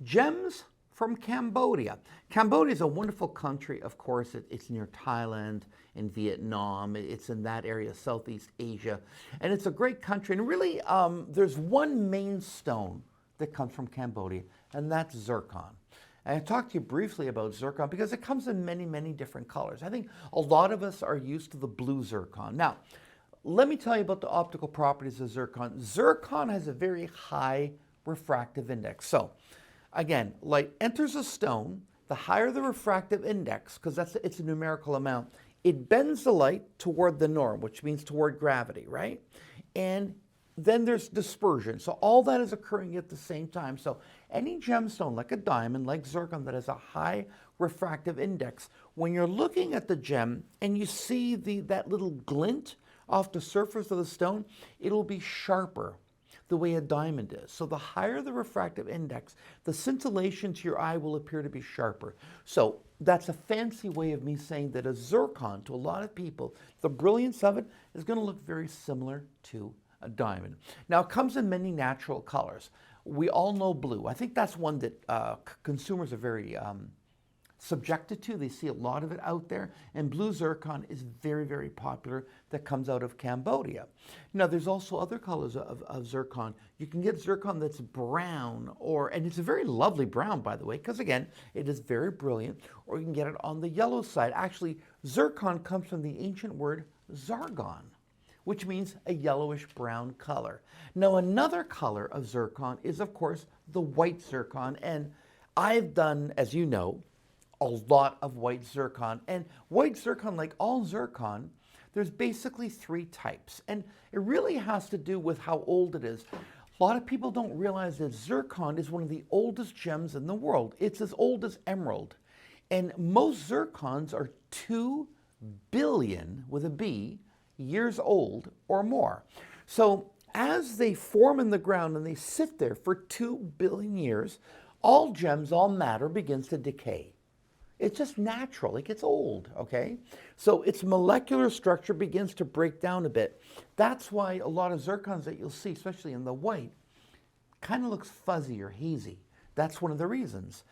Gems from Cambodia. Cambodia is a wonderful country, of course. It's near Thailand and Vietnam. It's in that area, Southeast Asia. And it's a great country. And really, there's one main stone that comes from Cambodia, and that's zircon. And I talked to you briefly about zircon because it comes in many, many different colors. I think a lot of us are used to the blue zircon. Now, let me tell you about the optical properties of zircon. Zircon has a very high refractive index. So, again, light enters a stone, the higher the refractive index, because it's a numerical amount, it bends the light toward the norm, which means toward gravity, right? And then there's dispersion. So all that is occurring at the same time. So any gemstone, like a diamond, like zircon, that has a high refractive index, when you're looking at the gem and you see that little glint off the surface of the stone, it'll be sharper the way a diamond is. So the higher the refractive index, the scintillation to your eye will appear to be sharper. So that's a fancy way of me saying that a zircon, to a lot of people, the brilliance of it is going to look very similar to a diamond. Now, it comes in many natural colors. We all know blue. I think that's one that consumers are very subjected to. They see a lot of it out there, and blue zircon is very, very popular that comes out of Cambodia. Now, there's also other colors of zircon. You can get zircon that's brown, and it's a very lovely brown, by the way, because again, it is very brilliant, or you can get it on the yellow side. Actually, zircon comes from the ancient word zargon, which means a yellowish brown color. Now, another color of zircon is, of course, the white zircon, and I've done, as you know, a lot of white zircon. And white zircon, like all zircon, there's basically three types. And it really has to do with how old it is. A lot of people don't realize that zircon is one of the oldest gems in the world. It's as old as emerald. And most zircons are 2 billion, with a B, years old or more. So as they form in the ground and they sit there for 2 billion years, all gems, all matter begins to decay. It's just natural. It gets old, okay? So its molecular structure begins to break down a bit. That's why a lot of zircons that you'll see, especially in the white, kind of looks fuzzy or hazy. That's one of the reasons.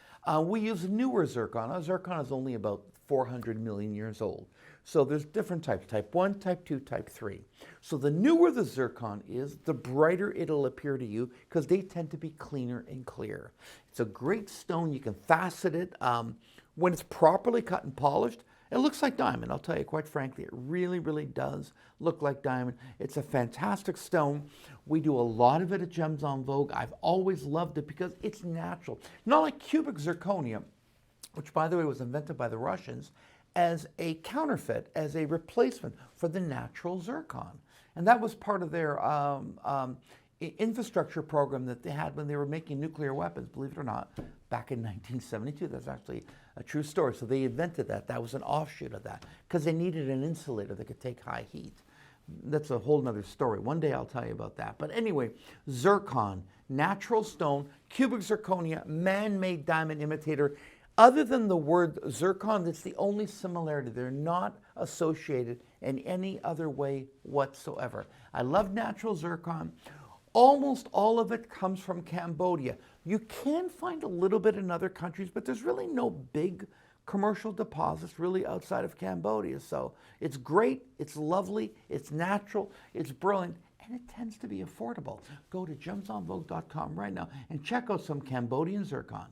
We use newer zircon. Our zircon is only about 400 million years old. So there's different types, type 1, type 2, type 3. So the newer the zircon is, the brighter it'll appear to you because they tend to be cleaner and clear. It's a great stone. You can facet it. When it's properly cut and polished, it looks like diamond. I'll tell you quite frankly, it really, really does look like diamond. It's a fantastic stone. We do a lot of it at Gems on Vogue. I've always loved it because it's natural. Not like cubic zirconia, which by the way was invented by the Russians as a counterfeit, as a replacement for the natural zircon. And that was part of their infrastructure program that they had when they were making nuclear weapons, believe it or not, back in 1972. That's actually a true story. So they invented that. That was an offshoot of that because they needed an insulator that could take high heat. That's a whole nother story. One day I'll tell you about that. But anyway, zircon, natural stone, cubic zirconia, man-made diamond imitator. Other than the word zircon, that's the only similarity. They're not associated in any other way whatsoever. I love natural zircon. Almost all of it comes from Cambodia. You can find a little bit in other countries, but there's really no big commercial deposits really outside of Cambodia. So it's great, it's lovely, it's natural, it's brilliant, and it tends to be affordable. Go to gemsonvogue.com right now and check out some Cambodian zircon.